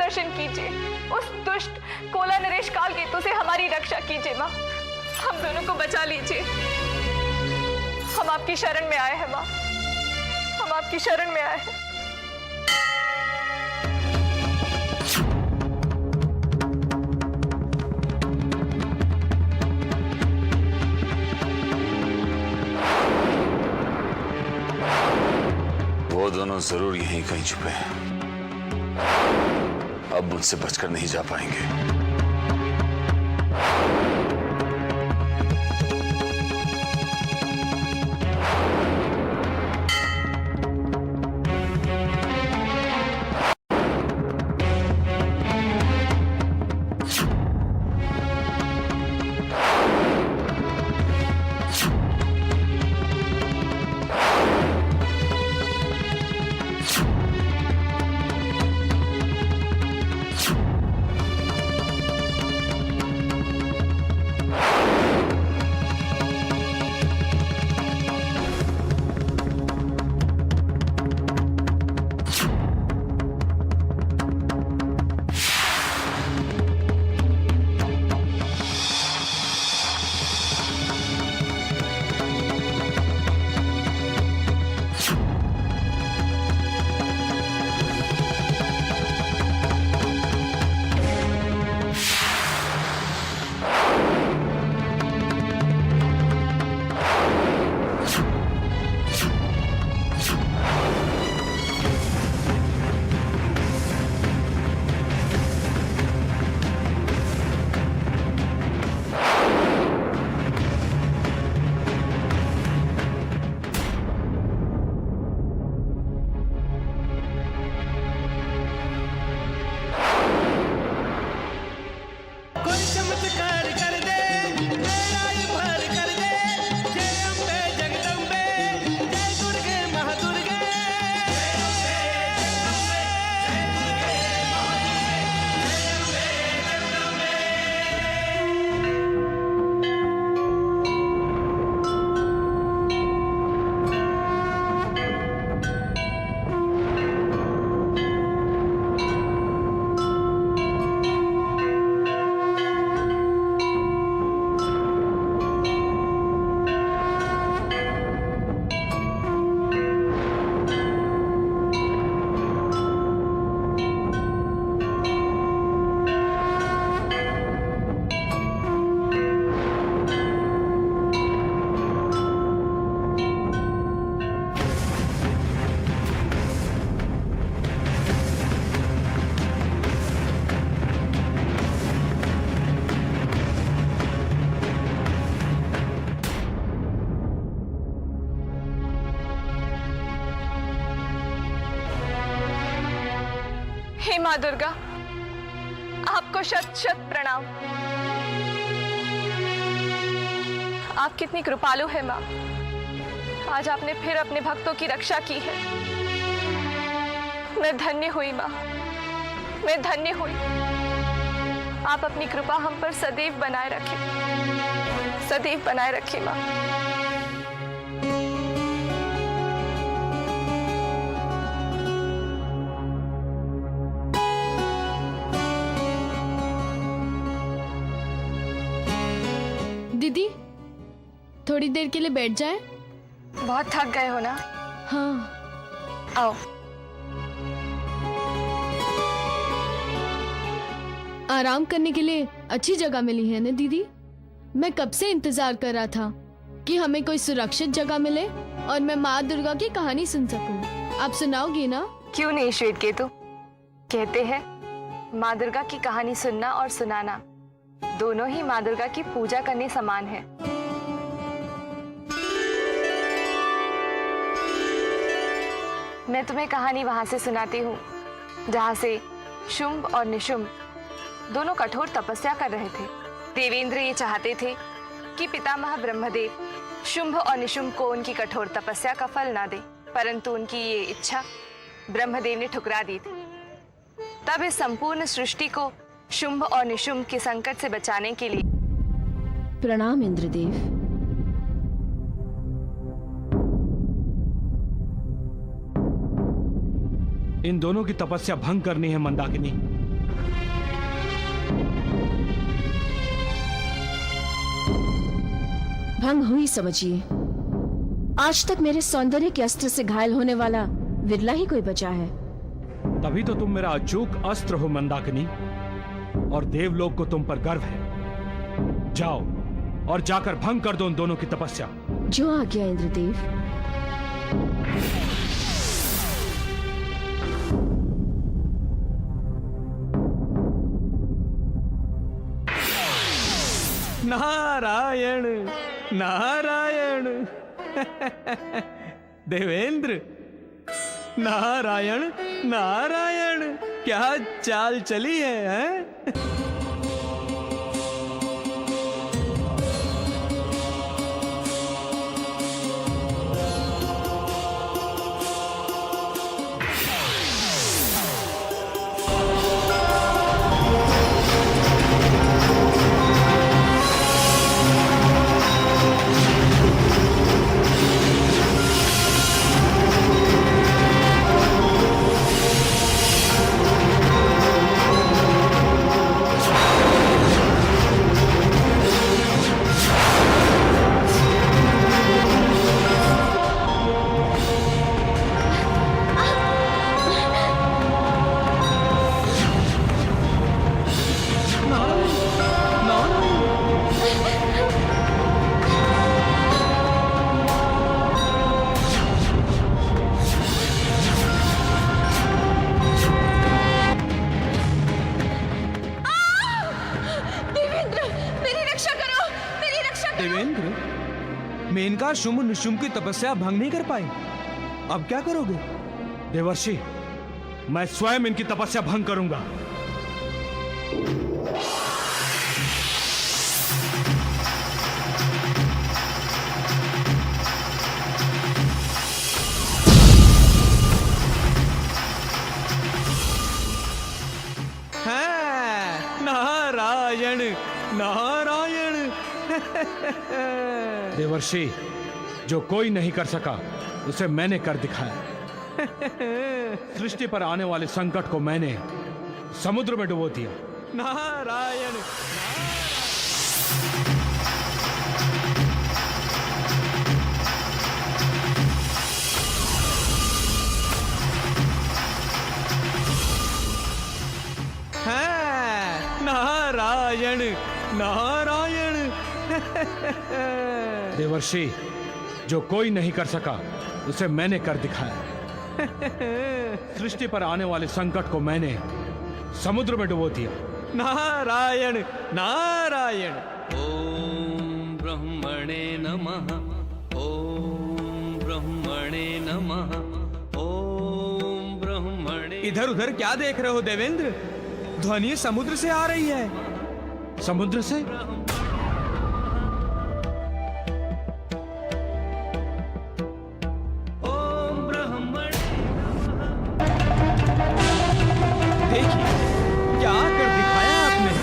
दर्शन कीजिए। उस दुष्ट कोला नरेश काल केतु से हमारी रक्षा कीजिए माँ। हम दोनों को बचा लीजिए। हम आपकी शरण में आए हैं माँ, हम आपकी शरण में आए हैं। वो दोनों जरूर यहीं कहीं छुपे हैं। अब मुझसे बचकर नहीं जा पाएंगे। हे माँ दुर्गा, आपको शत शत प्रणाम। आप कितनी कृपालु है माँ। आज आपने फिर अपने भक्तों की रक्षा की है। मैं धन्य हुई माँ, मैं धन्य हुई। आप अपनी कृपा हम पर सदैव बनाए रखें, सदैव बनाए रखें माँ। दीदी, थोड़ी देर के लिए बैठ जाए? बहुत थक गए हो ना? हाँ। आओ। आराम करने के लिए अच्छी जगह मिली है ना दीदी? मैं कब से इंतजार कर रहा था कि हमें कोई सुरक्षित जगह मिले और मैं माँ दुर्गा की कहानी सुन सकूं। आप सुनाओगी ना? क्यों नहीं श्वेत केतु। कहते हैं माँ दुर्गा की कहानी सुनना और सुनाना दोनों ही माँ दुर्गा की पूजा करने समान है। मैं तुम्हें कहानी वहां से सुनाती हूँ जहां से शुंभ और निशुंभ दोनों कठोर तपस्या कर रहे थे। देवेंद्र ये चाहते थे कि पितामह ब्रह्मदेव शुंभ और निशुंभ को उनकी कठोर तपस्या का फल ना दे, परंतु उनकी ये इच्छा ब्रह्मदेव ने ठुकरा दी थी। तब इस संपूर्ण सृष्टि को शुंभ और निशुंभ के संकट से बचाने के लिए प्रणाम इंद्रदेव। इन दोनों की तपस्या भंग करनी है मंदाकिनी। भंग हुई समझिए। आज तक मेरे सौंदर्य के अस्त्र से घायल होने वाला विरला ही कोई बचा है। तभी तो तुम मेरा अचूक अस्त्र हो मंदाकिनी, और देवलोक को तुम पर गर्व है। जाओ और जाकर भंग कर दो उन दोनों की तपस्या। जो आज्ञा इंद्रदेव। नारायण नारायण। देवेंद्र, नारायण नारायण, क्या चाल चली है, हैं? देवेंद्र, मेनका शुंभ निशुंभ की तपस्या भंग नहीं कर पाई, अब क्या करोगे? देवर्षि, मैं स्वयं इनकी तपस्या भंग करूंगा। नारायण नारायण। देवर्षि, जो कोई नहीं कर सका उसे मैंने कर दिखाया। सृष्टि पर आने वाले संकट को मैंने समुद्र में डुबो दिया। नारायण नारायण नारायण। देवर्षि, जो कोई नहीं कर सका उसे मैंने कर दिखाया। सृष्टि पर आने वाले संकट को मैंने समुद्र में डुबो दिया। नारायण नारायण। ओम ब्रह्मणे नमः। ओम ब्रह्मणे नमः। ओम ब्रह्मणे। इधर उधर क्या देख रहे हो देवेंद्र? ध्वनि समुद्र से आ रही है। समुद्र से? ओम ब्रह्मणे। देखिए क्या कर दिखाया आपने।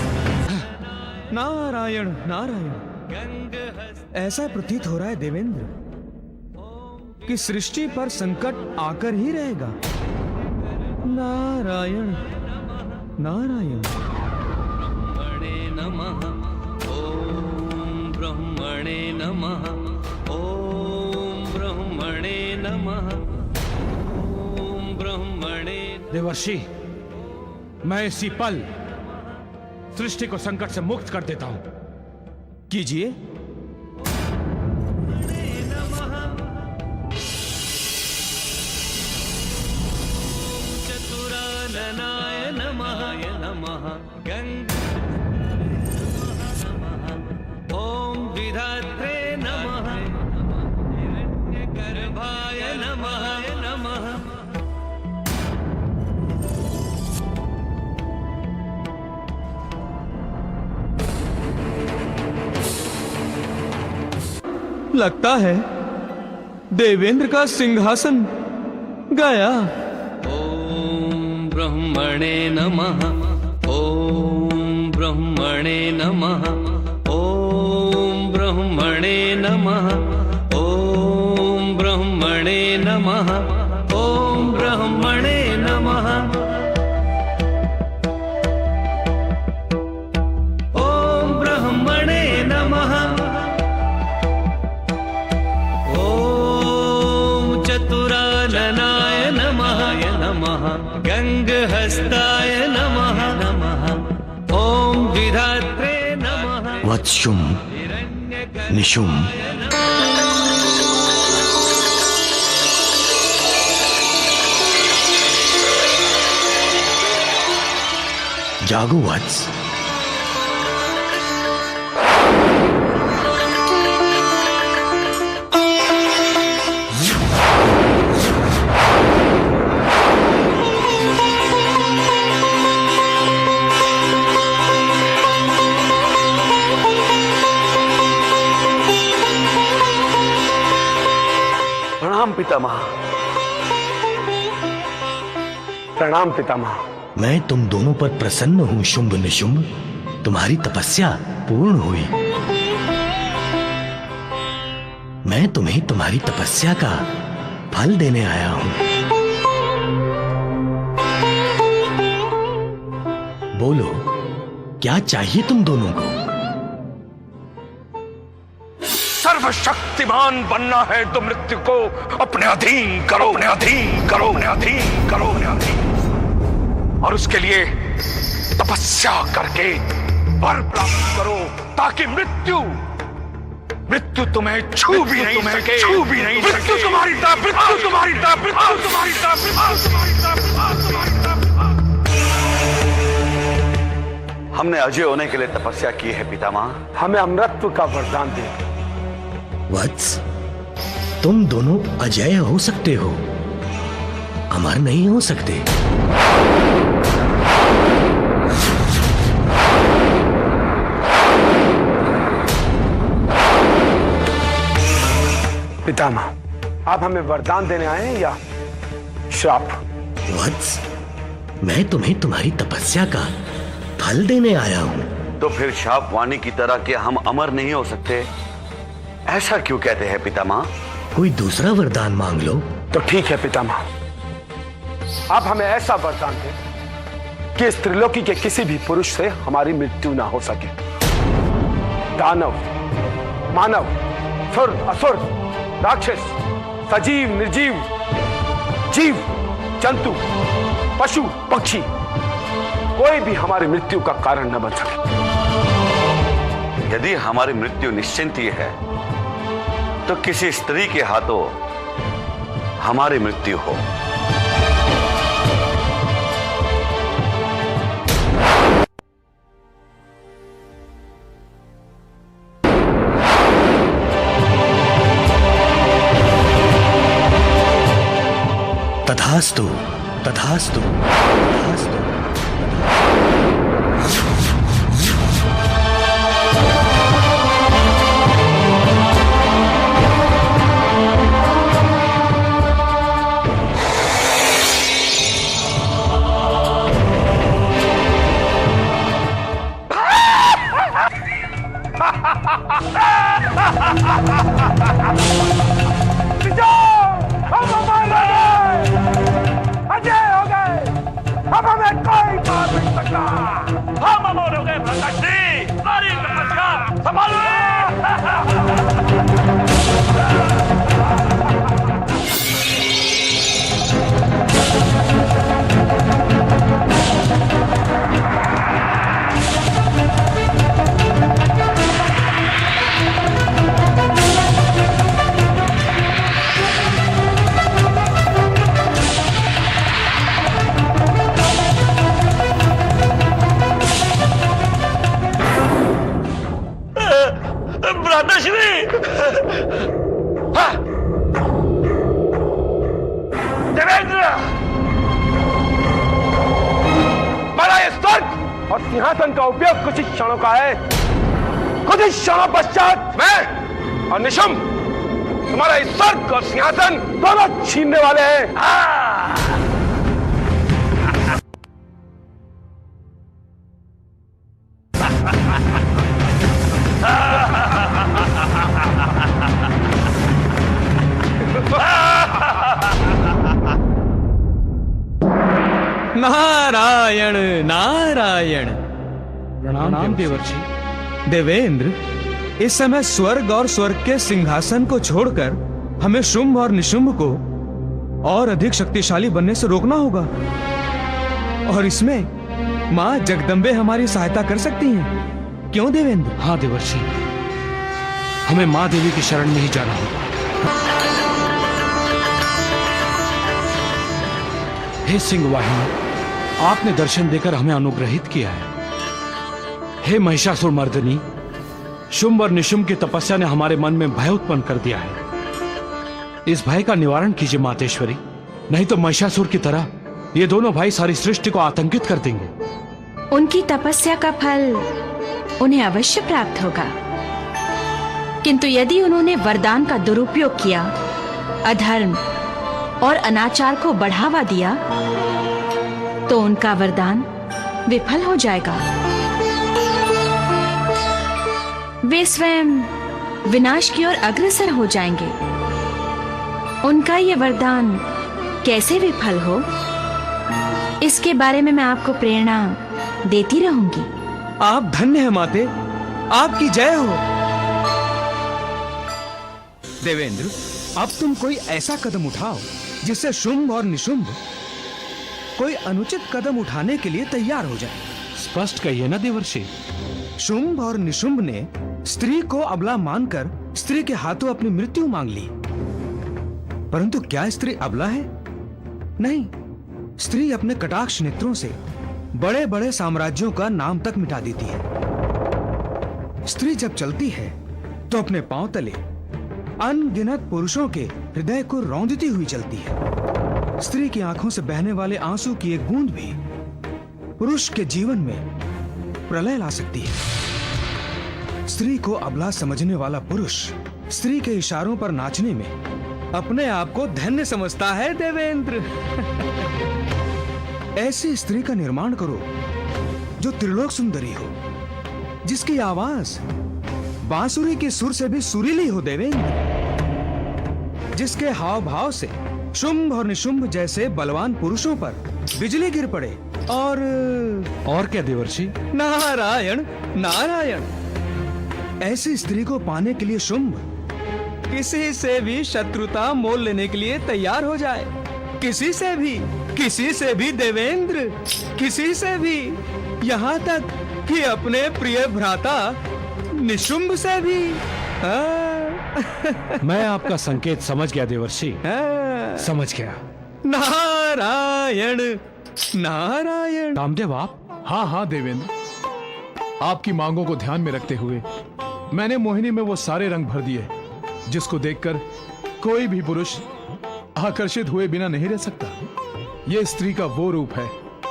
नारायण नारायण। ऐसा प्रतीत हो रहा है देवेंद्र कि सृष्टि पर संकट आकर ही रहेगा। नारायण नारायण। ब्रह्मणे नमः। ओम ब्रह्मणे नमः। ओम ब्रह्मणे नमः। ओम ब्रह्मणे। देवर्षि, मैं इसी पल सृष्टि को संकट से मुक्त कर देता हूं। कीजिए। चतुराननाय नमः। गंग। ओम विधात्रे नमः। हिरण्यगर्भाय नमः। लगता है देवेंद्र का सिंहासन गया। ओम ब्रह्मणे नमः। ओम ब्रह्मणे नमः। ओम ब्रह्मणे नमः। ओम ब्रह्मणे नमः। ओम ब्रह्मणे नमः। ओम ब्रह्मणे नमः। गंगहस्ताय नमः नमः ॐ विधात्रे नमः वत्सुम निशुम जागो वत्स। प्रणाम पितामह। प्रणाम पितामह। मैं तुम दोनों पर प्रसन्न हूं शुंभ निशुंभ। तुम्हारी तपस्या पूर्ण हुई। मैं तुम्हें तुम्हारी तपस्या का फल देने आया हूं। बोलो, क्या चाहिए तुम दोनों को? सर्वशक्तिमान बनना है तो मृत्यु को अपने अधीन करो, अपने अधीन करो, अपने अधीन करो, अपने अधीन। और उसके लिए तपस्या करके वर प्राप्त करो ताकि मृत्यु तुम्हें छू भी नहीं सके, छू भी नहीं सके। मृत्यु तुम्हारी तरफ, मृत्यु तुम्हारी तरफ, मृत्यु तुम्हारी तरफ, मृत्यु तुम्हारी तरफ। हमने अजय होने के लिए तपस्या की है पितामह। हमें अमरत्व का वरदान दे। वत्स, तुम दोनों अजय हो सकते हो, अमर नहीं हो सकते। पितामह, आप हमें वरदान देने आए हैं या श्राप? वत्स, मैं तुम्हें तुम्हारी तपस्या का फल देने आया हूं। तो फिर शाप वाणी की तरह के हम अमर नहीं हो सकते, ऐसा क्यों कहते हैं पितामह? कोई दूसरा वरदान मांग लो। तो ठीक है पितामह, आप हमें ऐसा वरदान दें कि इस त्रिलोकी के किसी भी पुरुष से हमारी मृत्यु ना हो सके। दानव, मानव, सुर, असुर, राक्षस, सजीव, निर्जीव, जीव, जंतु, पशु, पक्षी, कोई भी हमारी मृत्यु का कारण न बन सके। यदि हमारी मृत्यु निश्चिंत ही है तो किसी स्त्री के हाथों हमारी मृत्यु हो। तथास्तु, तथास्तु, तथास्तु। देवेंद्र, बड़ा ये स्वर्ग और सिंहासन का उपयोग कुछ ही क्षणों का है। कुछ ही क्षणों पश्चात मैं और निशुंभ तुम्हारा इस स्वर्ग और सिंहासन दोनों छीनने वाले हैं। नारायण नारायण। प्रणाम देवर्षि। देवेंद्र, इस समय स्वर्ग और स्वर्ग के सिंहासन को छोड़कर हमें शुंभ और निशुंभ को और अधिक शक्तिशाली बनने से रोकना होगा। और इसमें माँ जगदम्बे हमारी सहायता कर सकती हैं। क्यों देवेंद्र? हाँ देवर्षि, हमें माँ देवी की शरण में ही जाना होगा। हे सिंह वाहिनी, आपने दर्शन देकर हमें अनुग्रहित किया है। हे महिषासुर मर्दनी, शुंभ और निशुंभ की तपस्या ने हमारे मन में भय उत्पन्न कर दिया है। इस भय का निवारण कीजिए मातेश्वरी, नहीं तो महिषासुर की तरह ये दोनों भाई सारी सृष्टि को आतंकित कर देंगे। उनकी तपस्या का फल उन्हें अवश्य प्राप्त होगा, किंतु यदि उन्होंने वरदान का दुरुपयोग किया, अधर्म और अनाचार को बढ़ावा दिया, तो उनका वरदान विफल हो जाएगा। वे स्वयं विनाश की ओर अग्रसर हो जाएंगे। उनका ये वरदान कैसे विफल हो, इसके बारे में मैं आपको प्रेरणा देती रहूंगी। आप धन्य हैं माते, आपकी जय हो। देवेंद्र, अब तुम कोई ऐसा कदम उठाओ जिससे शुंभ और निशुंभ कोई अनुचित कदम उठाने के लिए तैयार हो जाए। स्पष्ट कहिए ना देवर्षि। शुंभ और निशुंभ ने स्त्री को अबला मानकर स्त्री के हाथों अपनी मृत्यु मांग ली, परंतु क्या स्त्री अबला है? नहीं, स्त्री अपने कटाक्ष नेत्रों से बड़े बड़े साम्राज्यों का नाम तक मिटा देती है। स्त्री जब चलती है तो अपने पांव तले अनगिनत पुरुषों के हृदय को रौंदती हुई चलती है। स्त्री की आंखों से बहने वाले आंसू की एक बूंद भी पुरुष के जीवन में प्रलय ला सकती है। स्त्री को अबला समझने वाला पुरुष स्त्री के इशारों पर नाचने में अपने आप को धन्य समझता है। देवेंद्र, ऐसी स्त्री का निर्माण करो जो त्रिलोक सुंदरी हो, जिसकी आवाज बांसुरी के सुर से भी सुरीली हो। देवेंद्र, जिसके हाव भाव से शुंभ और निशुंभ जैसे बलवान पुरुषों पर बिजली गिर पड़े। और क्या देवर्षि? नारायण नारायण, ऐसी स्त्री को पाने के लिए शुंभ किसी से भी शत्रुता मोल लेने के लिए तैयार हो जाए। किसी से भी देवेंद्र, किसी से भी, यहाँ तक कि अपने प्रिय भ्राता निशुंभ से भी। मैं आपका संकेत समझ गया देवर्षि, समझ गया। नारायण नारायण। कामदेव आप? हाँ देवेंद्र, आपकी मांगों को ध्यान में रखते हुए मैंने मोहिनी में वो सारे रंग भर दिए जिसको देखकर कोई भी पुरुष आकर्षित हुए बिना नहीं रह सकता। ये स्त्री का वो रूप है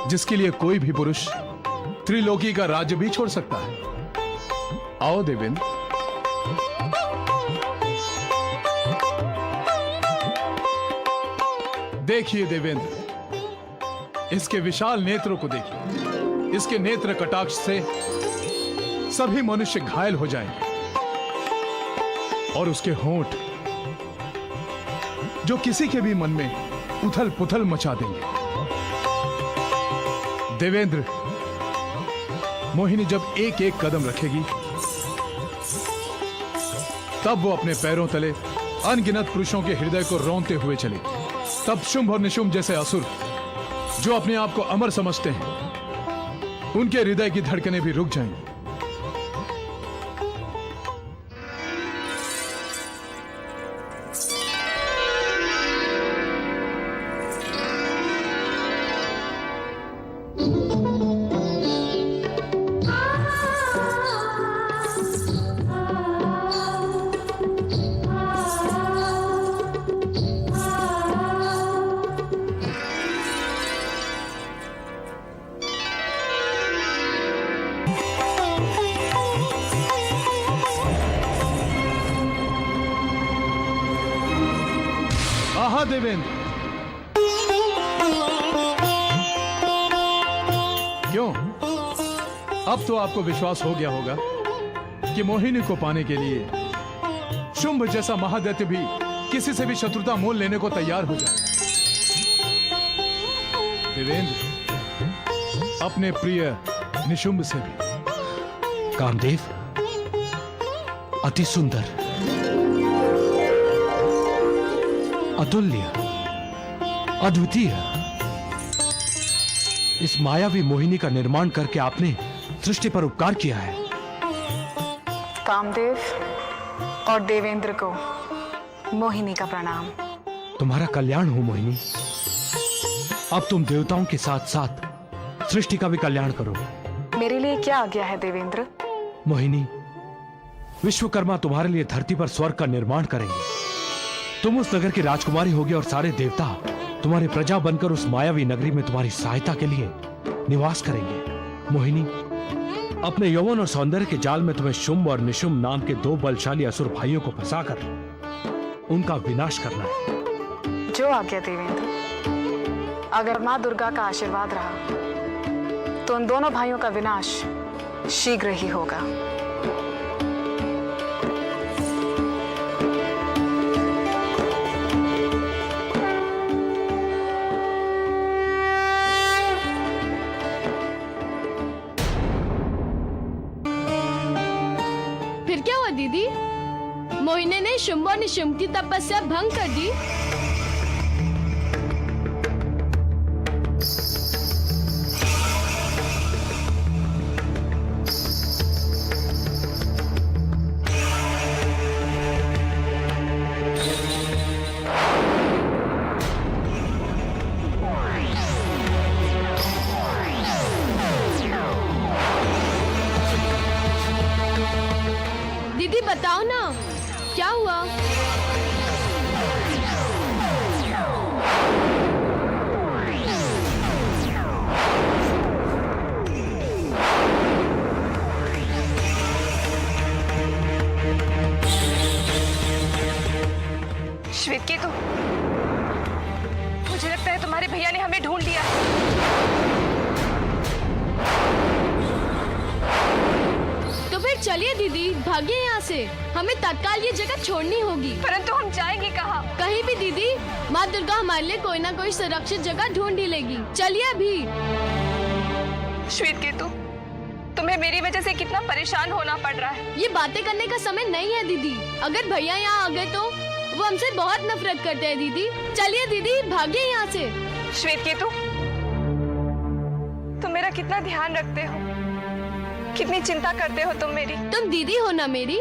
जिसके लिए कोई भी पुरुष त्रिलोकी का राज्य भी छोड़ सकता है। आओ देवेंद्र। देखिए देवेंद्र, इसके विशाल नेत्रों को देखिए। इसके नेत्र कटाक्ष से सभी मनुष्य घायल हो जाएंगे, और उसके होंठ जो किसी के भी मन में उथल पुथल मचा देंगे। देवेंद्र, मोहिनी जब एक एक कदम रखेगी तब वो अपने पैरों तले अनगिनत पुरुषों के हृदय को रौंदते हुए चलेगी। तब शुंभ और निशुंभ जैसे असुर जो अपने आप को अमर समझते हैं, उनके हृदय की धड़कनें भी रुक जाएंगी। आहा देवेंद्र, क्यों? अब तो आपको विश्वास हो गया होगा कि मोहिनी को पाने के लिए शुंभ जैसा महादैत्य भी किसी से भी शत्रुता मोल लेने को तैयार हो जाए। देवेंद्र, अपने प्रिय निशुंभ से भी। कामदेव, अति सुंदर, अतुल्य, अद्वितीय। इस मायावी मोहिनी का निर्माण करके आपने सृष्टि पर उपकार किया है। कामदेव और देवेंद्र को मोहिनी का प्रणाम। तुम्हारा कल्याण हो मोहिनी। अब तुम देवताओं के साथ साथ सृष्टि का भी कल्याण करो। मेरे लिए क्या आज्ञा है देवेंद्र? मोहिनी, विश्वकर्मा तुम्हारे लिए धरती पर स्वर्ग का निर्माण करेंगे। तुम उस नगर की राजकुमारी होगी और सारे देवता तुम्हारे प्रजा बनकर उस मायावी नगरी में तुम्हारी सहायता के लिए निवास करेंगे। मोहिनी, अपने यौवन और सौंदर्य के जाल में तुम्हें शुंभ और निशुंभ नाम के दो बलशाली असुर भाइयों को फंसाकर उनका विनाश करना है। जो आज्ञा देवेंद्र। अगर माँ दुर्गा का आशीर्वाद रहा तो उन दोनों भाइयों का विनाश शीघ्र ही होगा। फिर क्या हुआ दीदी? मोहिनी ने शुंभ और निशुंभ की तपस्या भंग कर दी। दीदी बताओ ना, क्या हुआ? श्वेत केतु, मुझे लगता है तुम्हारे भैया ने हमें ढूंढ लिया। तो फिर चलिए दीदी, भागिए यहाँ से। हमें तत्काल ये जगह छोड़नी होगी। परंतु हम जाएंगे कहाँ? कहीं भी दीदी, माँ दुर्गा हमारे लिए कोई ना कोई सुरक्षित जगह ढूंढ ही लेगी। चलिए अभी। श्वेत केतु, तुम्हें मेरी वजह से कितना परेशान होना पड़ रहा है। ये बातें करने का समय नहीं है दीदी। अगर भैया यहाँ आ गए तो वो हमसे बहुत नफरत करते हैं दीदी। चलिए दीदी, भागिए यहाँ से। श्वेत केतु, तुम मेरा कितना ध्यान रखते हो, कितनी चिंता करते हो तुम मेरी। तुम दीदी हो ना मेरी।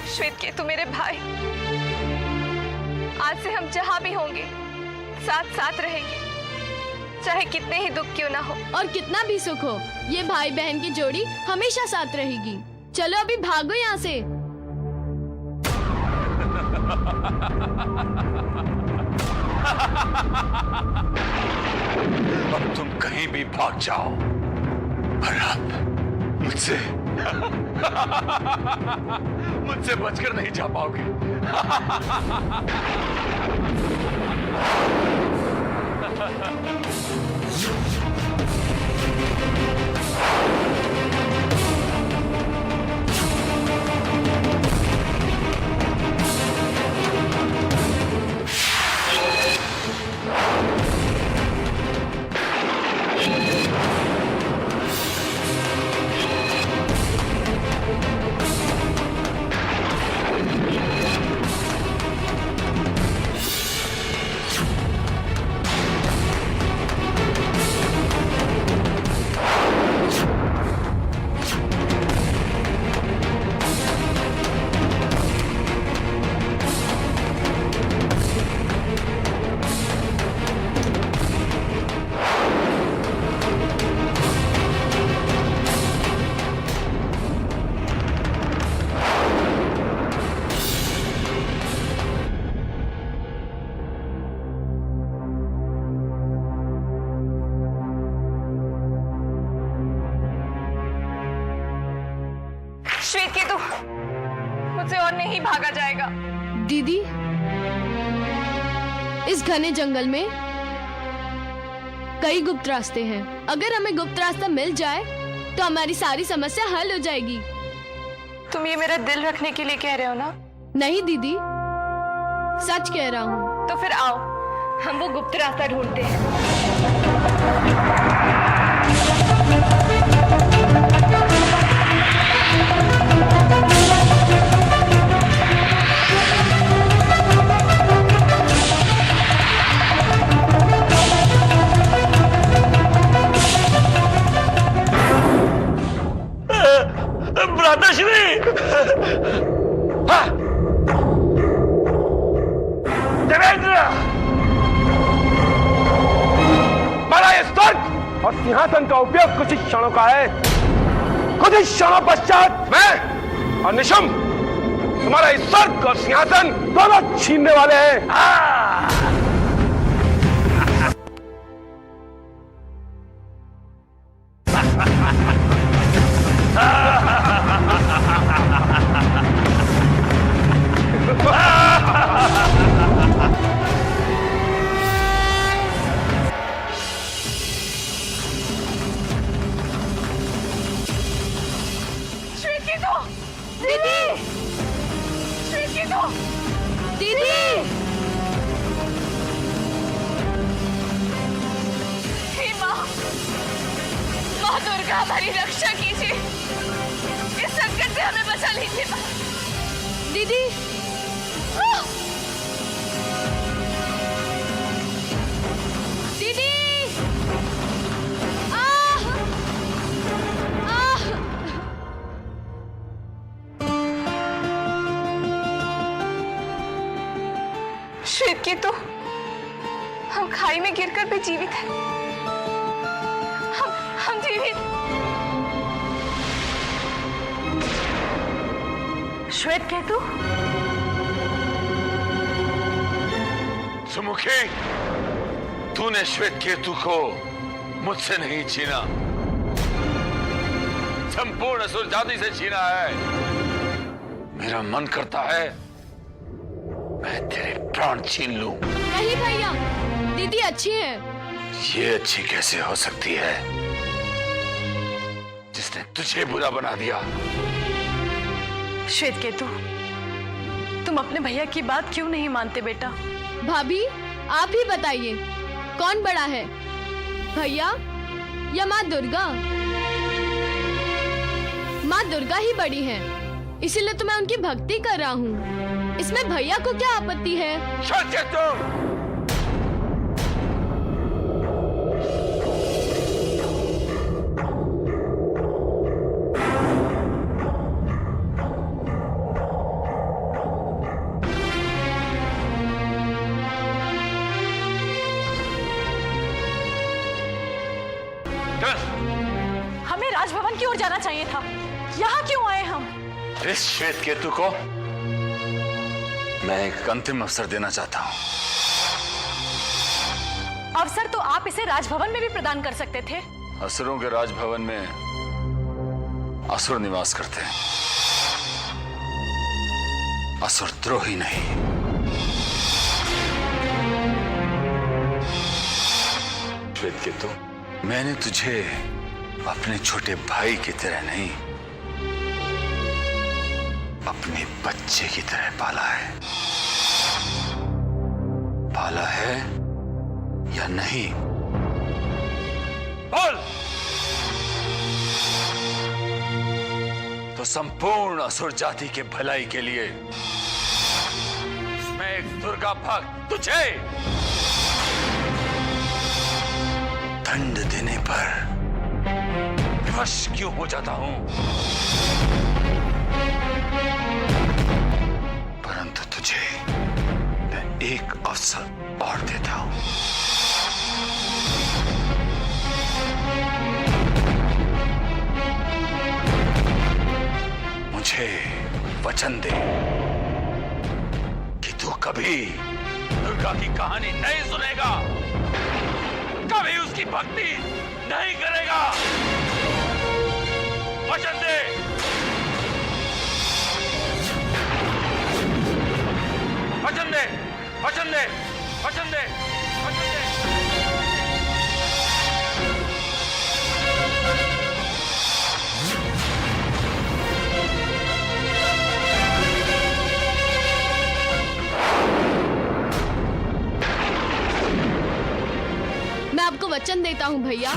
श्वेत केतु मेरे भाई, आज से हम जहाँ भी होंगे साथ साथ रहेंगे, चाहे कितने ही दुख क्यों ना हो और कितना भी सुख हो। ये भाई बहन की जोड़ी हमेशा साथ रहेगी। चलो अभी भागो यहाँ से। अब तुम कहीं भी भाग जाओ, पर अब मुझसे बचकर नहीं जा पाओगे। श्वेत केतु, मुझसे और नहीं भागा जाएगा। दीदी, इस घने जंगल में कई गुप्त रास्ते हैं। अगर हमें गुप्त रास्ता मिल जाए तो हमारी सारी समस्या हल हो जाएगी। तुम ये मेरा दिल रखने के लिए कह रहे हो ना? नहीं दीदी, सच कह रहा हूँ। तो फिर आओ, हम वो गुप्त रास्ता ढूंढते हैं। सिंहासन का उपयोग कुछ ही क्षणों का है। कुछ ही क्षणों पश्चात मैं और निशुंभ तुम्हारा इस स्वर्ग और सिंहासन दोनों छीनने वाले हैं। माँ दुर्गा हमारी रक्षा कीजिए, इस संकट से हमें बचा लीजिए माँ। दीदी दीदी श्वेत केतु, हम खाई में गिरकर भी जीवित हैं। हम जीवित। श्वेत केतु, सुमुखी, तूने श्वेत केतु को मुझसे नहीं छीना, संपूर्ण असुर जाति से छीना है। मेरा मन करता है मैं तेरे प्राण छीन लूं। नहीं भैया, दीदी अच्छी है। ये अच्छी कैसे हो सकती है जिसने तुझे बुरा बना दिया? श्वेत केतु, तुम अपने भैया की बात क्यों नहीं मानते बेटा? भाभी आप ही बताइए, कौन बड़ा है, भैया या माँ दुर्गा? माँ दुर्गा ही बड़ी है, इसीलिए तो मैं उनकी भक्ति कर रहा हूँ। इसमें भैया को क्या आपत्ति है? हमें राजभवन की ओर जाना चाहिए था, यहाँ क्यों आए हम? इस श्वेत केतु को मैं एक अंतिम अवसर देना चाहता हूँ। अवसर तो आप इसे राजभवन में भी प्रदान कर सकते थे। असुरों के राजभवन में असुर निवास करते हैं, असुर द्रोही नहीं। श्वेत केतु, मैंने तुझे अपने छोटे भाई की तरह नहीं, अपने बच्चे की तरह पाला है। पाला है या नहीं? बोल। तो संपूर्ण असुर जाति के भलाई के लिए मैं एक दुर्गा भक्त तुझे दंड देने पर विवश क्यों हो जाता हूं? परंतु तुझे मैं एक अवसर और देता हूं। मुझे वचन दे कि तू कभी दुर्गा की कहानी नहीं सुनेगा, कभी उसकी भक्ति नहीं करेगा। वचन दे। वचन दे, वचन दे, वचन दे, वचन दे। मैं आपको वचन देता हूँ भैया।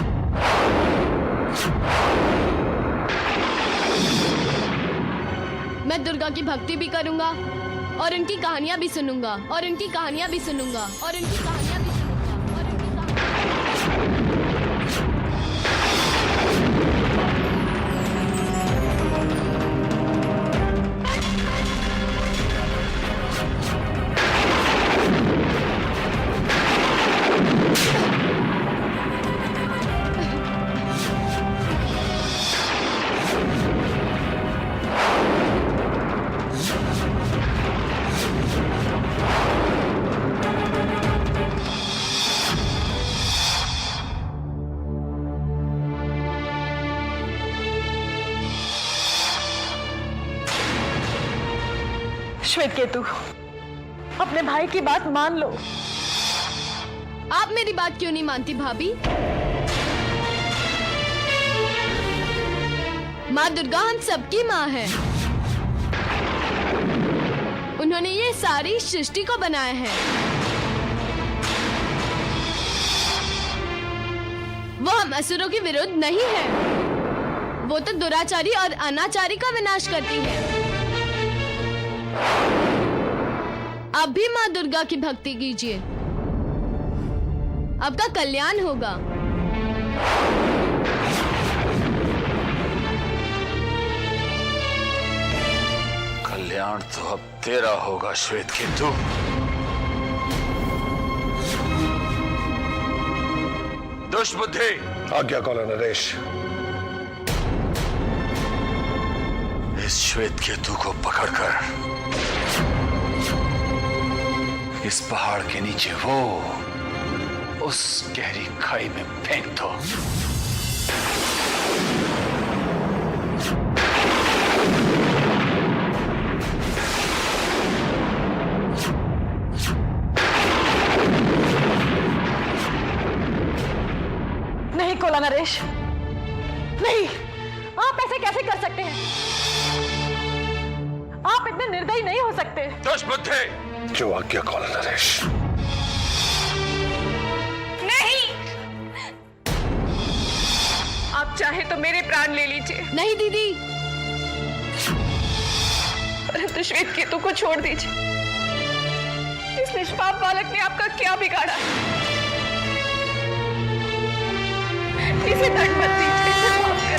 मैं दुर्गा की भक्ति भी करूंगा और इनकी कहानियां भी सुनूंगा और इनकी कहानियां भी सुनूंगा और इनकी कहानियां भी सुनूंगा और इनकी श्वेत केतु, अपने भाई की बात मान लो। आप मेरी बात क्यों नहीं मानती भाभी? माँ दुर्गा हम सबकी माँ है। उन्होंने ये सारी सृष्टि को बनाया है। वो हम असुरों के विरुद्ध नहीं है। वो तो दुराचारी और अनाचारी का विनाश करती है। आप भी माँ दुर्गा की भक्ति कीजिए, आपका कल्याण होगा। कल्याण तो अब तेरा होगा श्वेत केतु। दुष्बुद्धि, आज्ञा कौन नरेश। इस श्वेत केतु को पकड़कर इस पहाड़ के नीचे वो उस गहरी खाई में फेंक दो। नहीं कोला नरेश, नहीं, आप ऐसे कैसे कर सकते हैं? आप इतने निर्दयी नहीं हो सकते। दुष्बुद्धि, जो आज्ञा कौन नरेश। नहीं, आप चाहे तो मेरे प्राण ले लीजिए, नहीं दीदी, परंतु श्वेत केतु को छोड़ दीजिए। इस निष्पाप बालक ने आपका क्या बिगाड़ा? इसे दंड मत दीजिए, इसे माफ कर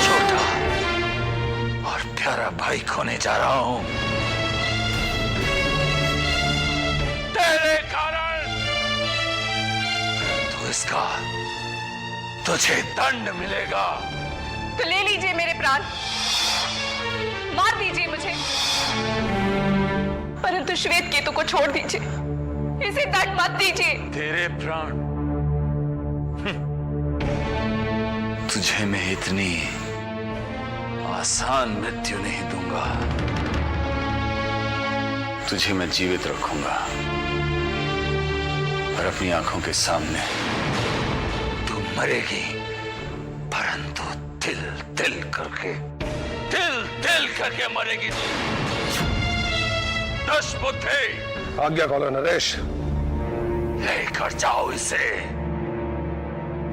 छोटा और प्यारा भाई खोने जा रहा हूं तेरे कारण। तो इसका तुझे दंड मिलेगा। तो ले लीजिए मेरे प्राण, मार दीजिए मुझे, परंतु श्वेत केतु को छोड़ दीजिए, इसे दंड मत दीजिए। तेरे प्राण तुझे मैं इतनी आसान मृत्यु नहीं दूंगा। तुझे मैं जीवित रखूंगा और अपनी आंखों के सामने तू मरेगी, परंतु तिल तिल करके मरेगी तू। दुष्बुद्धि, आज्ञा कौन नरेश। लेकर जाओ इसे,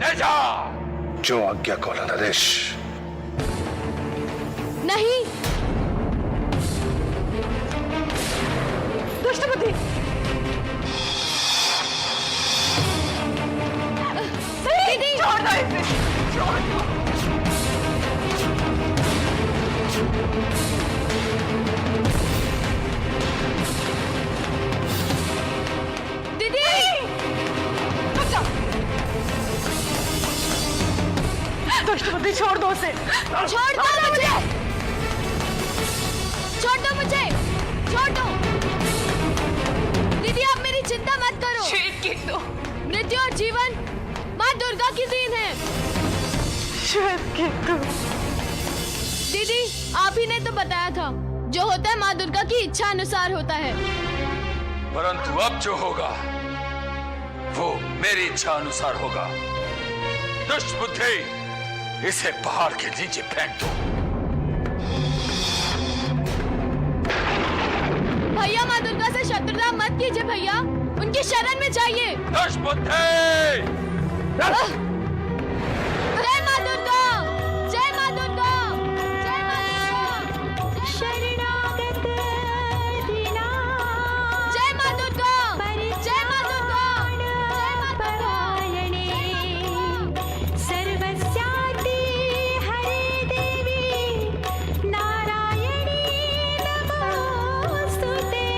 ले जा। जो आज्ञा कौन नरेश। नहीं। दुष्ट बुद्धि, दीदी, छोड़ दो इसे, छोड़ दो। दीदी, दुष्ट बुद्धि, छोड़ दो उसे। छोड़ दो मुझे, छोड़ दो मुझे, छोड़ दो। दीदी आप मेरी चिंता मत करो। श्वेत केतु, मृत्यु और जीवन माँ दुर्गा की देन है। श्वेत केतु, दीदी आप ही ने तो बताया था, जो होता है माँ दुर्गा की इच्छा अनुसार होता है। परंतु अब जो होगा वो मेरी इच्छा अनुसार होगा। दुष्ट बुद्धि, इसे पहाड़ के नीचे फेंक दो। भैया माँ दुर्गा से शत्रुता मत कीजिए भैया, उनकी शरण में जाइए। दुष्ट बुद्धि, जय माँ दुर्गा, जय माँ दुर्गा, जय माँ दुर्गा, शरणागत दीना, जय माँ दुर्गा, जय माँ दुर्गा, जय माँ दुर्गा। सर्वस्याति हरे देवी नारायणी नमोस्तुते।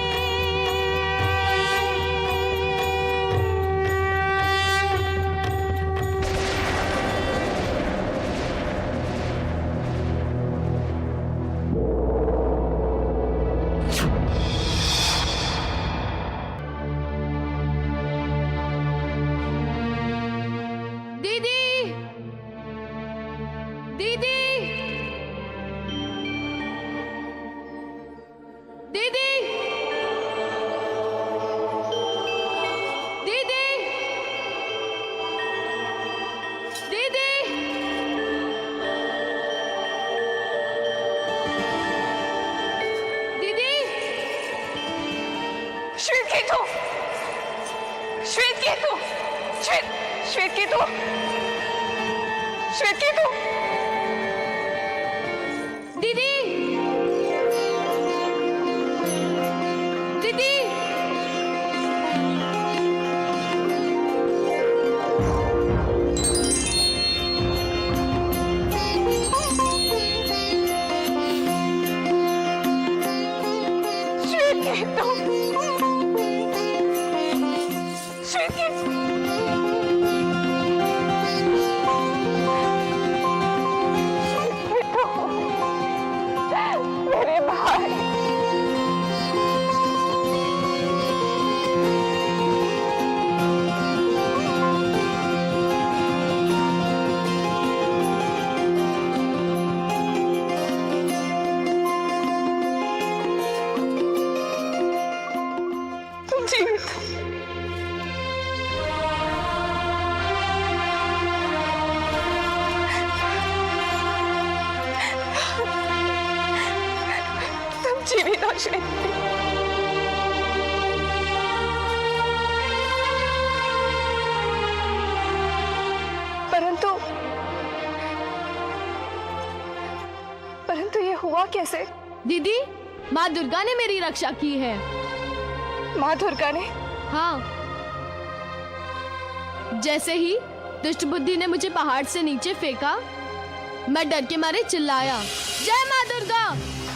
दीदी, दीदी, दीदी, दीदी। श्वेत केतु, श्वेत केतु, श्वेत केतु, श्वेत केतु, दीदी, दीदी, श्वेत केतु, श्वेत केतु, मेरे भाई। तुम जीवित हो। तुम जीवित हो श्वेत। परंतु परंतु ये हुआ कैसे? दीदी, माँ दुर्गा ने मेरी रक्षा की है। माँ दुर्गा ने? हाँ, जैसे ही दुष्ट बुद्धि ने मुझे पहाड़ से नीचे फेंका, मैं डर के मारे चिल्लाया, जय माँ दुर्गा,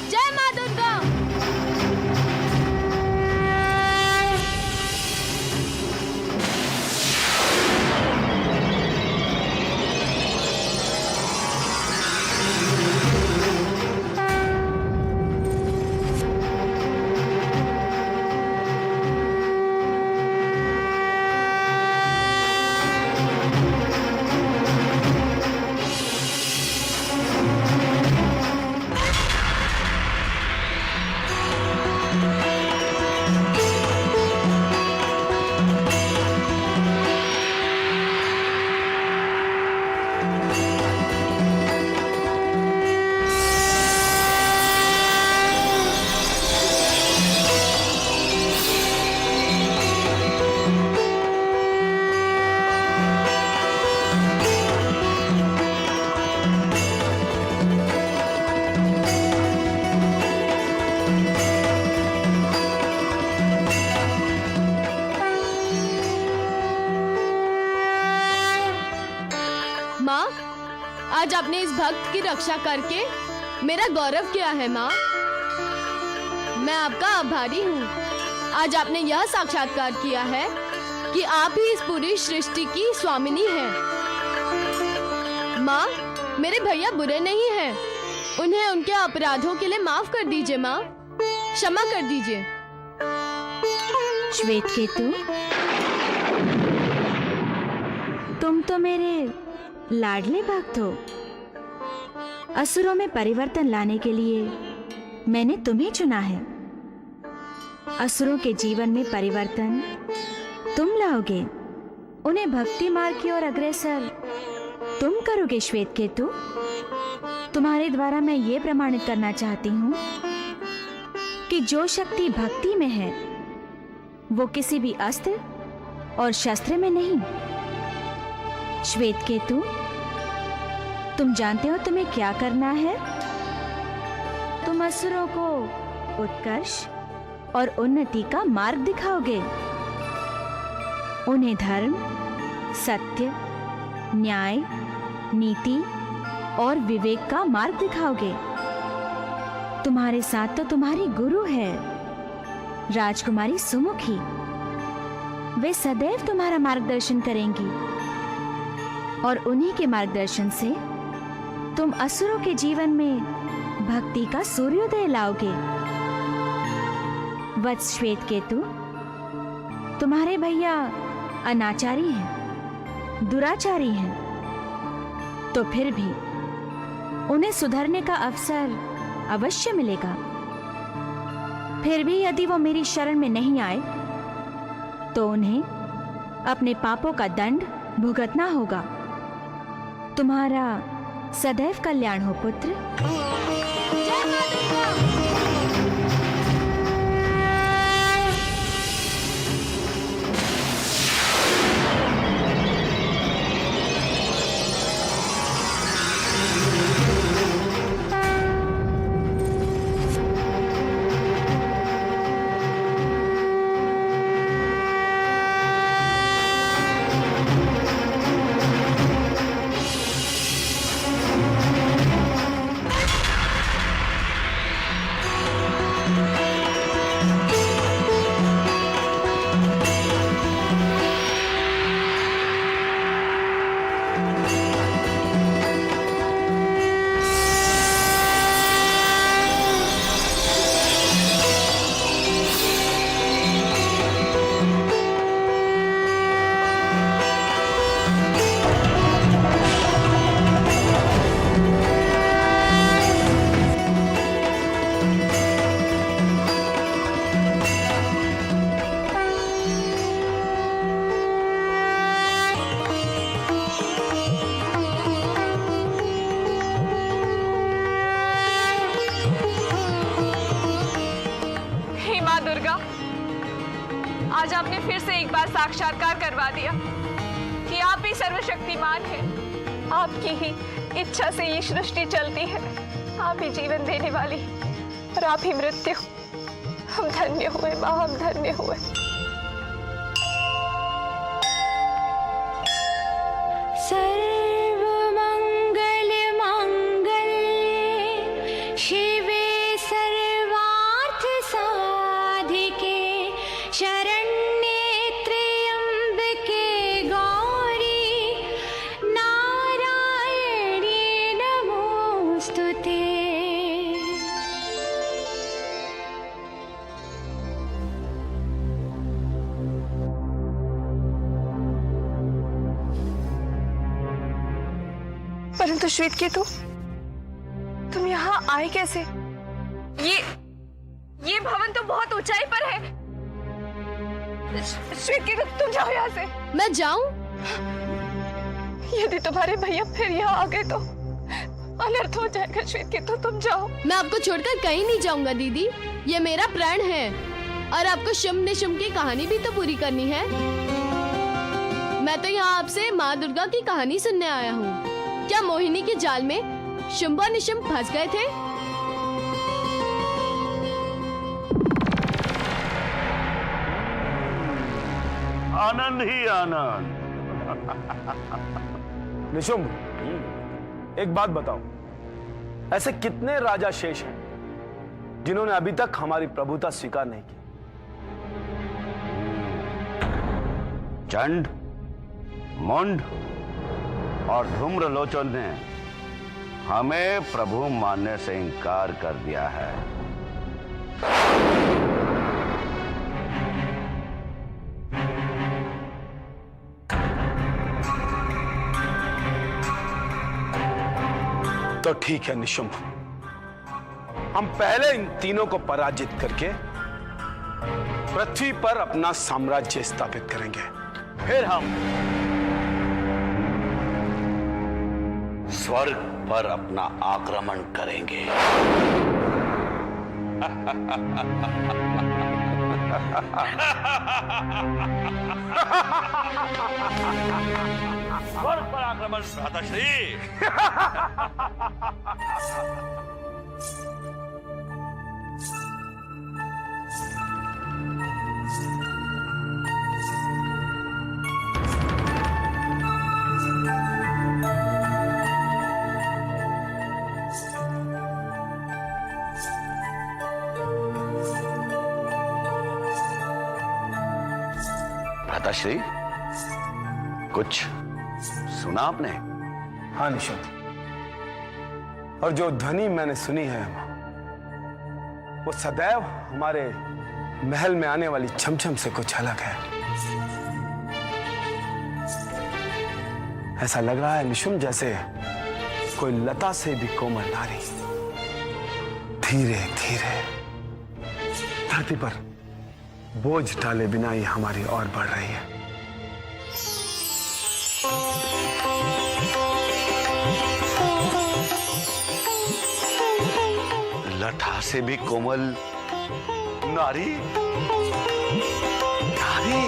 जय माँ दुर्गा। माँ, आज आपने इस भक्त की रक्षा करके मेरा गौरव किया है माँ। मैं आपका आभारी हूँ। आज आपने यह साक्षात्कार किया है कि आप ही इस पूरी सृष्टि की स्वामिनी हैं। माँ, मेरे भैया बुरे नहीं हैं। उन्हें उनके अपराधों के लिए माफ कर दीजिए माँ, क्षमा कर दीजिए। श्वेत केतु, तुम तो मेरे लाडले भक्त हो। असुरों में परिवर्तन लाने के लिए मैंने तुम्हें चुना है। असुरों के जीवन में परिवर्तन तुम लाओगे, उन्हें भक्ति मार्ग की ओर अग्रसर तुम करोगे। श्वेत केतु, तुम्हारे द्वारा मैं ये प्रमाणित करना चाहती हूँ कि जो शक्ति भक्ति में है वो किसी भी अस्त्र और शस्त्र में नहीं। श्वेत केतु, तुम जानते हो तुम्हें क्या करना है? तुम असुरों को उत्कर्ष और उन्नति का मार्ग दिखाओगे। उन्हें धर्म, सत्य, न्याय, नीति और विवेक का मार्ग दिखाओगे। तुम्हारे साथ तो तुम्हारी गुरु है, राजकुमारी सुमुखी। वे सदैव तुम्हारा मार्गदर्शन करेंगी और उन्हीं के मार्गदर्शन से तुम असुरों के जीवन में भक्ति का सूर्योदय लाओगे। वत्स श्वेत केतु, तुम्हारे भैया अनाचारी हैं, दुराचारी हैं, तो फिर भी उन्हें सुधरने का अवसर अवश्य मिलेगा। फिर भी यदि वो मेरी शरण में नहीं आए तो उन्हें अपने पापों का दंड भुगतना होगा। तुम्हारा सदैव कल्याण हो पुत्र। आज आपने फिर से एक बार साक्षात्कार करवा दिया कि आप ही सर्वशक्तिमान हैं। आपकी ही इच्छा से ये सृष्टि चलती है। आप ही जीवन देने वाली और आप ही मृत्यु। हम धन्य हुए माँ, हम धन्य हुए। सर्वमंगल मांगल्ये शिवे सर्वार्थ साधिके शरण्ये त्र्यंबके गौरी नारायणी नमोस्तुते। परंतु श्वेतकेतु, तुम यहाँ आए कैसे? ये भवन तो बहुत ऊंचाई पर है। श्वेतकेतु, तुम जाओ यहाँ से। मैं जाऊं? यदि तुम्हारे भैया फिर यहाँ आ गए तो अनर्थ हो जाएगा। श्वेतकेतु, तुम जाओ। मैं आपको छोड़कर कहीं नहीं जाऊंगा दीदी, ये मेरा प्राण है। और आपको शुंभ निशुंभ की कहानी भी तो पूरी करनी है। मैं तो यहाँ आपसे माँ दुर्गा की कहानी सुनने आया हूँ। क्या मोहिनी के जाल में शुंभ और निशुंभ फंस गए थे? आनंद ही आनंद। निशुंभ, एक बात बताओ, ऐसे कितने राजा शेष हैं जिन्होंने अभी तक हमारी प्रभुता स्वीकार नहीं की? चंड, मुंड और धूम्रलोचन ने हमें प्रभु मानने से इनकार कर दिया है। तो ठीक है निशुंभ, हम पहले इन तीनों को पराजित करके पृथ्वी पर अपना साम्राज्य स्थापित करेंगे, फिर हम स्वर्ग पर अपना आक्रमण करेंगे। स्वर्ग पर आक्रमण भ्राताश्री। भ्राताश्री, कुछ सुना आपने? हाँ निशुंभ, और जो ध्वनि मैंने सुनी है वो सदैव हमारे महल में आने वाली छमछम से कुछ अलग है। ऐसा लग रहा है निशुंभ जैसे कोई लता से भी कोमल नारी धीरे धीरे धरती पर बोझ डाले बिना ही हमारी ओर बढ़ रही है। लठा से भी कोमल नारी, नारी।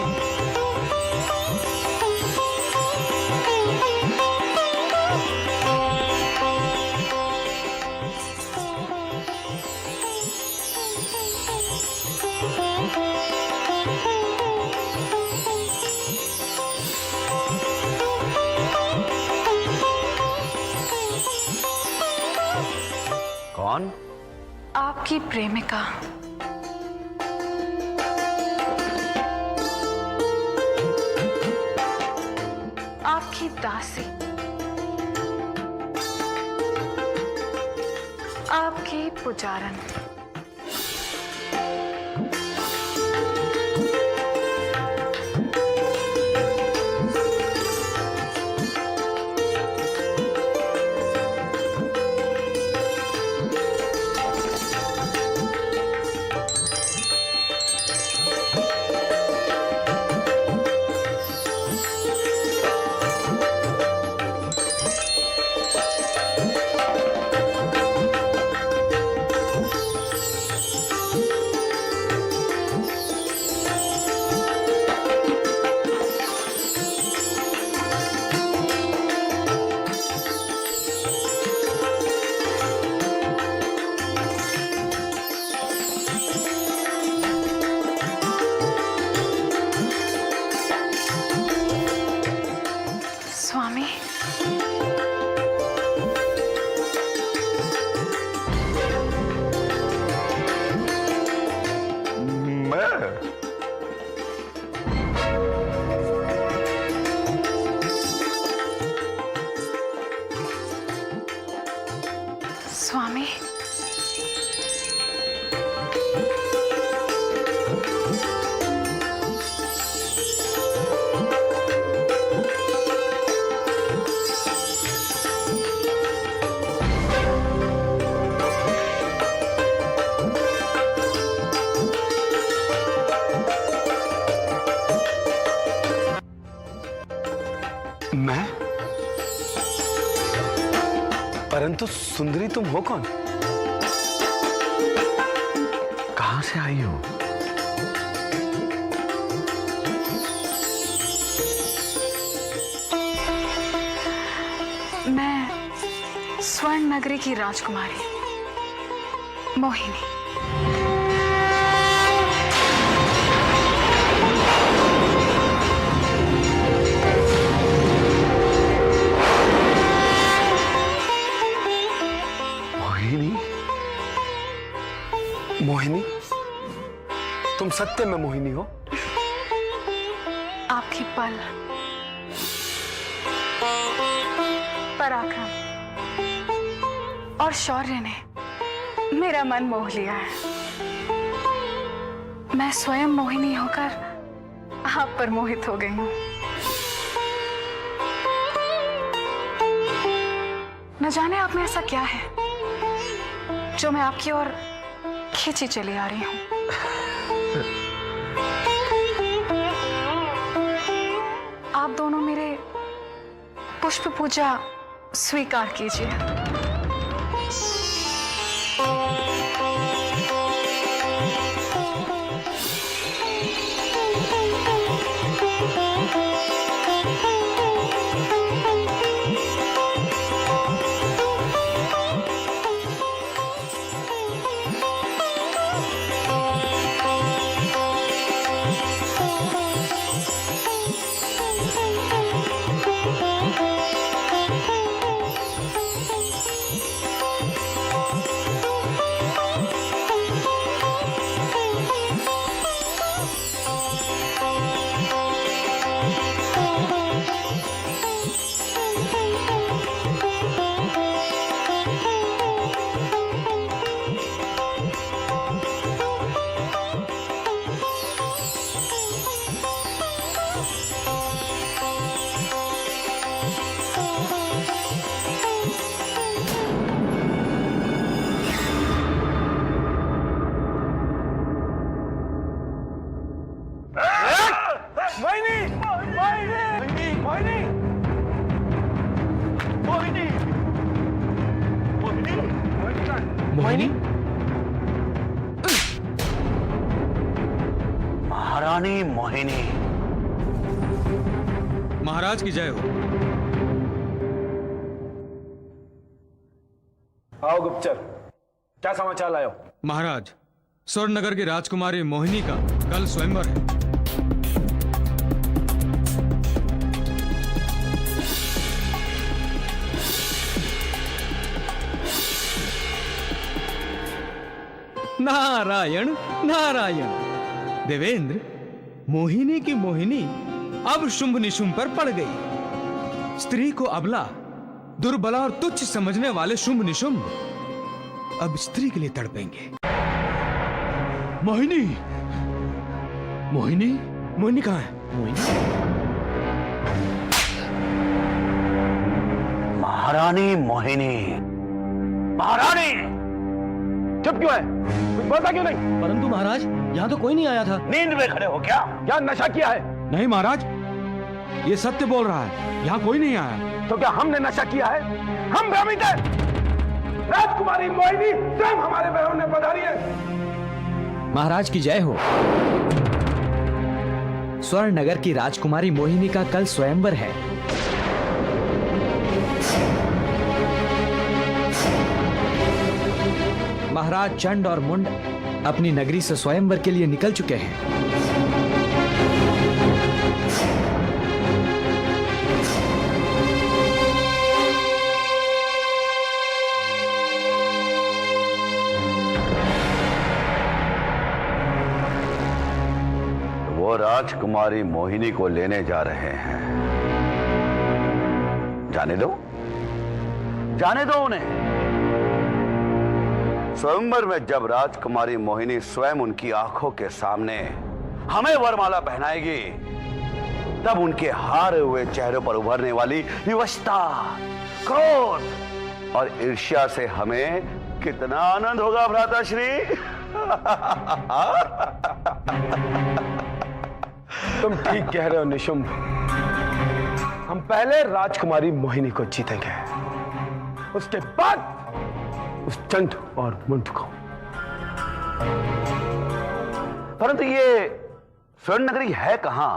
कौन? आपकी प्रेमिका। आपकी दासी। आपकी पुजारन। स्वामी, स्वामी, मैं? परंतु सुंदरी तुम हो कौन? कहां से आई हो? मैं स्वर्ण नगरी की राजकुमारी मोहिनी। मोहिनी, तुम सत्य में मोहिनी हो? आपकी पराक्रम और शौर्य ने मेरा मन मोह लिया है। मैं स्वयं मोहिनी होकर आप पर मोहित हो गई हूं। न जाने आप में ऐसा क्या है जो मैं आपकी ओर खींची चली आ रही हूं। आप दोनों मेरे पुष्प पूजा स्वीकार कीजिए। महारानी मोहिनी। महाराज की जय हो। आओ गुप्तचर, क्या समाचार लाए हो? महाराज, स्वर्णनगर की राजकुमारी मोहिनी का कल स्वयंवर है। नारायण नारायण। देवेंद्र, मोहिनी की मोहिनी अब शुंभ निशुंभ पर पड़ गई। स्त्री को अबला, दुर्बला और तुच्छ समझने वाले शुंभ निशुंभ अब स्त्री के लिए तड़पेंगे। मोहिनी, मोहिनी, मोहिनी कहाँ है? महारानी मोहिनी, महारानी। चुप क्यों है? कुछ बोलता क्यों नहीं? परंतु महाराज, यहाँ तो कोई नहीं आया था। नींद में खड़े हो क्या? क्या नशा किया है? नहीं महाराज, ये सत्य बोल रहा है, यहाँ कोई नहीं आया। तो क्या हमने नशा किया है? हम भ्रमित हैं। राजकुमारी मोहिनी स्वयं हमारे महल में पधारी है। महाराज की जय हो। स्वर्ण नगर की राजकुमारी मोहिनी का कल स्वयंवर है। महाराज चंड और मुंड अपनी नगरी से स्वयंवर के लिए निकल चुके हैं। वो राजकुमारी मोहिनी को लेने जा रहे हैं। जाने दो, जाने दो उन्हें। स्वयंवर में जब राजकुमारी मोहिनी स्वयं उनकी आंखों के सामने हमें वरमाला पहनाएगी, तब उनके हारे हुए चेहरों पर उभरने वाली विवशता, क्रोध और ईर्ष्या से हमें कितना आनंद होगा भ्राताश्री। तुम ठीक कह रहे हो निशुंभ। हम पहले राजकुमारी मोहिनी को जीतेंगे, उसके बाद उस चंड और मुंड को। परंतु ये स्वर्ण नगरी है कहां?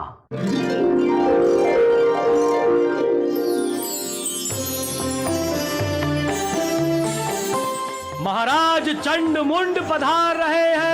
महाराज चंड मुंड पधार रहे हैं।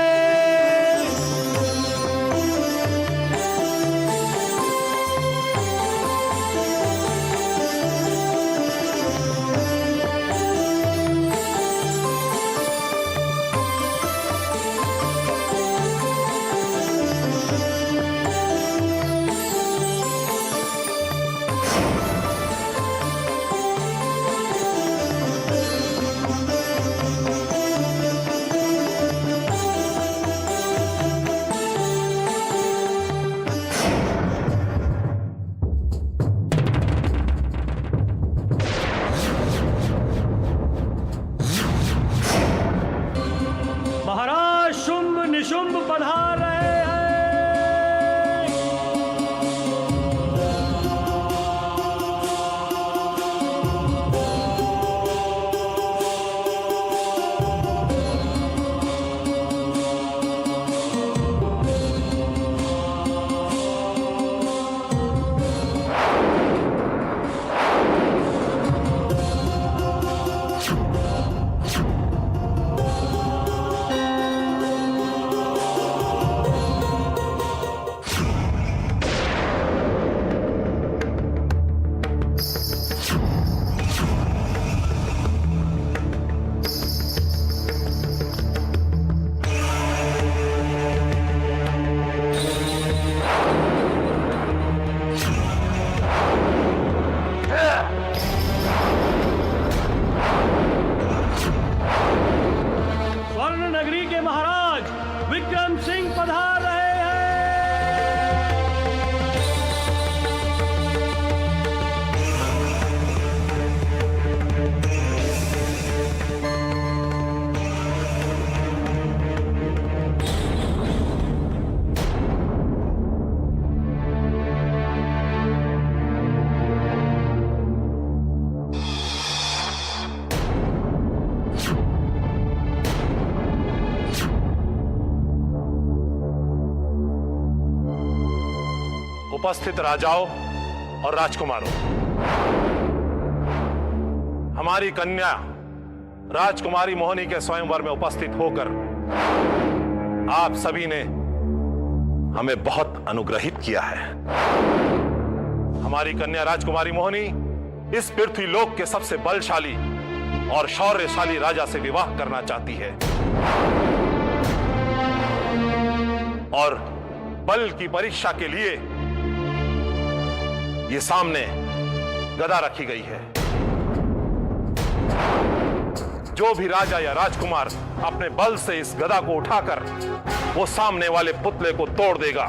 महाराज शुंभ निशुंभ पधार रहे हैं। उपस्थित राजाओं और राजकुमारों, हमारी कन्या राजकुमारी मोहिनी के स्वयंवर में उपस्थित होकर आप सभी ने हमें बहुत अनुग्रहित किया है। हमारी कन्या राजकुमारी मोहिनी इस पृथ्वीलोक के सबसे बलशाली और शौर्यशाली राजा से विवाह करना चाहती है और बल की परीक्षा के लिए ये सामने गदा रखी गई है। जो भी राजा या राजकुमार अपने बल से इस गदा को उठाकर वो सामने वाले पुतले को तोड़ देगा,